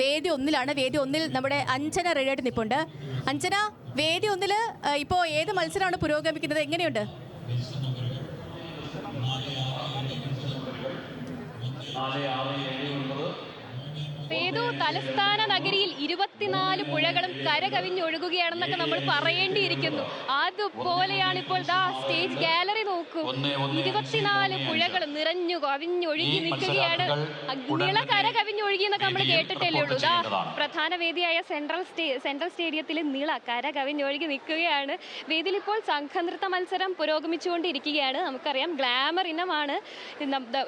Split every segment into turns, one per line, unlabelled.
വേദി ഒന്നിലാണ്. വേദി ഒന്നിൽ നമ്മുടെ അഞ്ജന റെഡിയായിട്ട് നിൽപ്പുണ്ട്. അഞ്ജന, വേദി ഒന്നിൽ ഇപ്പോൾ ഏത് മത്സരമാണ് പുരോഗമിക്കുന്നത്? എങ്ങനെയുണ്ട്?
ഏതോ തലസ്ഥാന നഗരിയിൽ 24 പുഴകളും കരകവിഞ്ഞൊഴുകുകയാണെന്നൊക്കെ നമ്മൾ പറയേണ്ടിയിരിക്കുന്നു. അതുപോലെയാണ് ഇപ്പോൾ സ്റ്റേജ് ഗാലറി നോക്കൂ. 24 പുഴകൾ നിറഞ്ഞു കവിഞ്ഞൊഴുകി നിൽക്കുകയാണ്. കര കവിഞ്ഞൊഴുകി എന്നൊക്കെ നമ്മൾ കേട്ടിട്ടല്ലേ ഉള്ളൂ. പ്രധാന വേദിയായ സെൻട്രൽ സ്റ്റേഡിയത്തിൽ കര കവിഞ്ഞൊഴുകി നിൽക്കുകയാണ്. വേദിയിൽ ഇപ്പോൾ സംഘനൃത്ത മത്സരം പുരോഗമിച്ചുകൊണ്ടിരിക്കുകയാണ്. നമുക്കറിയാം, ഗ്ലാമർ ഇനമാണ്.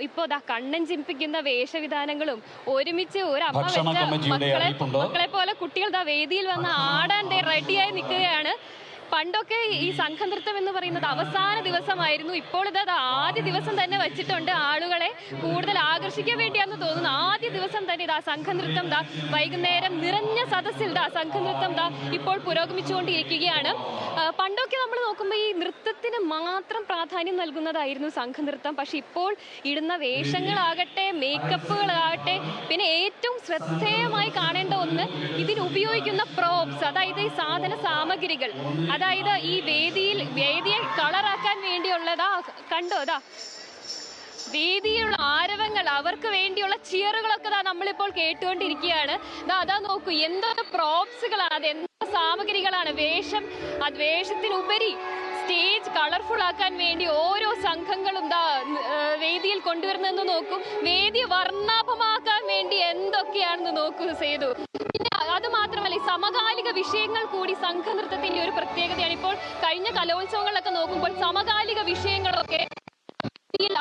ഇപ്പോൾ കണ്ണൻ ചിമ്പിക്കുന്ന വേഷവിധാനങ്ങളും ഒരുമിച്ച് ഒരു മക്കളെ പോലെ കുട്ടികൾ വേദിയിൽ വന്ന് ആടാൻ റെഡിയായി നിൽക്കുകയാണ്. പണ്ടൊക്കെ ഈ സംഘനൃത്തം എന്ന് പറയുന്നത് അവസാന ദിവസമായിരുന്നു. ഇപ്പോൾ ആദ്യ ദിവസം തന്നെ വെച്ചിട്ടുണ്ട്. ആളുകളെ കൂടുതൽ ആകർഷിക്കാൻ വേണ്ടിയാണെന്ന് തോന്നുന്നു. ആദ്യ ദിവസം തന്നെ സംഘനൃത്തം വൈകുന്നേരം നിറഞ്ഞ സദസ്സിൽ സംഘനൃത്തം ഇപ്പോൾ പുരോഗമിച്ചുകൊണ്ടിരിക്കുകയാണ്. പണ്ടൊക്കെ നമ്മൾ നോക്കുമ്പോൾ ഈ നൃത്തത്തിന് മാത്രം പ്രാധാന്യം നൽകുന്നതായിരുന്നു സംഘനൃത്തം. പക്ഷെ ഇപ്പോൾ ഇടുന്ന വേഷങ്ങളാകട്ടെ, മേക്കപ്പുകളാകട്ടെ, പിന്നെ ഏറ്റവും ശ്രദ്ധേയമായി കാണേണ്ട ഒന്ന് ഇതിന് ഉപയോഗിക്കുന്ന പ്രോപ്സ്, അതായത് ഈ സാധന സാമഗ്രികൾ. അതായത് ഈ വേദിയെ കളറാക്കാൻ വേണ്ടിയുള്ളതാ കണ്ടോ, വേദിയിലുള്ള ആരവങ്ങൾ, അവർക്ക് വേണ്ടിയുള്ള ചിയറുകളൊക്കെ നമ്മളിപ്പോൾ കേട്ടുകൊണ്ടിരിക്കുകയാണ്. അതാ നോക്കൂ, എന്തൊക്കെ പ്രോപ്സുകളാണ്, അത് എന്തൊക്കെ സാമഗ്രികളാണ്. വേഷത്തിനുപരി സ്റ്റേജ് കളർഫുൾ ആക്കാൻ വേണ്ടി ഓരോ സംഘങ്ങളും വേദിയിൽ കൊണ്ടുവരുന്നെന്ന് നോക്കൂ. വേദി വർണ്ണാഭമാക്കാൻ വേണ്ടി എന്തൊക്കെയാണെന്ന് നോക്കൂ സേതു. പിന്നെ അത് മാത്രമല്ല, സമകാലിക വിഷയങ്ങൾ കൂടി സംഘനൃത്തത്തിന്റെ ഒരു പ്രത്യേകതയാണ്. ഇപ്പോൾ കഴിഞ്ഞ കലോത്സവങ്ങളിലൊക്കെ നോക്കുമ്പോൾ സമകാലിക വിഷയങ്ങളൊക്കെ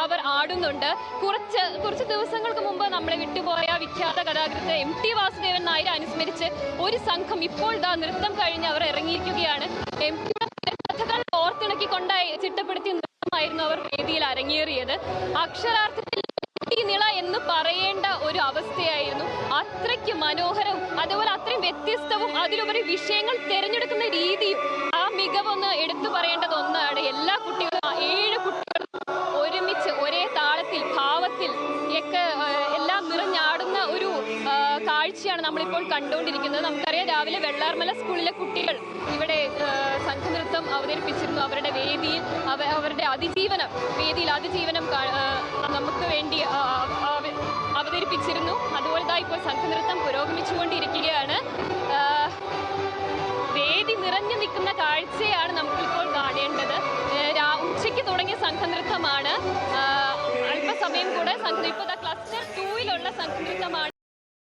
അവർ ആടുന്നുണ്ട്. കുറച്ച് ദിവസങ്ങൾക്ക് മുമ്പ് നമ്മളെ വിട്ടുപോയ വിഖ്യാത കഥാകൃത്ത് MT വാസുദേവൻ നായരെ അനുസ്മരിച്ച് ഒരു സംഘം ഇപ്പോൾ നൃത്തം കഴിഞ്ഞ് അവർ ഇറങ്ങിയിരിക്കുകയാണ്. MTയുടെ കഥകൾ ഓർത്തിണക്കിക്കൊണ്ടായി ചിട്ടപ്പെടുത്തിയ നൃത്തമായിരുന്നു അവർ വേദിയിൽ അരങ്ങേറിയത്. അക്ഷരാർത്ഥത്തിൽ നിള എന്ന് പറയേണ്ട ഒരു അവസ്ഥയായിരുന്നു. അത്രയ്ക്ക് മനോഹരവും അതുപോലെ അത്രയും വ്യത്യസ്തവും അതിലുപരി വിഷയങ്ങൾ തിരഞ്ഞെടുക്കുന്ന രീതിയും ആ മികവൊന്ന് എടുത്തു പറയേണ്ടത് ഒന്നാണ്. എല്ലാ കുട്ടികളും 7 കുട്ടികളും ഒരുമിച്ച് ഒരേ താളത്തിൽ, ഭാവത്തിൽ ഒക്കെ എല്ലാം നിറഞ്ഞാടുന്ന ഒരു കാഴ്ചയാണ് നമ്മളിപ്പോൾ കണ്ടുകൊണ്ടിരിക്കുന്നത്. നമുക്കറിയാം, രാവിലെ വെള്ളാർമല സ്കൂളിലെ കുട്ടികൾ ഇവിടെ സംഘനൃത്തം അവതരിപ്പിച്ചിരുന്നു. അവരുടെ വേദിയിൽ അവരുടെ വേദിയിൽ അതിജീവനം നമുക്ക് വേണ്ടി അവതരിപ്പിച്ചിരുന്നു. അതുപോലെ ഇപ്പോൾ സംഘനൃത്തം പുരോഗമിച്ചുകൊണ്ടിരിക്കുകയാണ്. വേദി നിറഞ്ഞു നിൽക്കുന്ന കാഴ്ചയാണ് നമുക്കിപ്പോൾ കാണേണ്ടത്. ഉച്ചയ്ക്ക് തുടങ്ങിയ സംഘനൃത്തമാണ്. അല്പസമയം കൂടെ ഇപ്പോൾ ക്ലസ്റ്റർ 2-ലുള്ള സംഘനൃത്തമാണ്.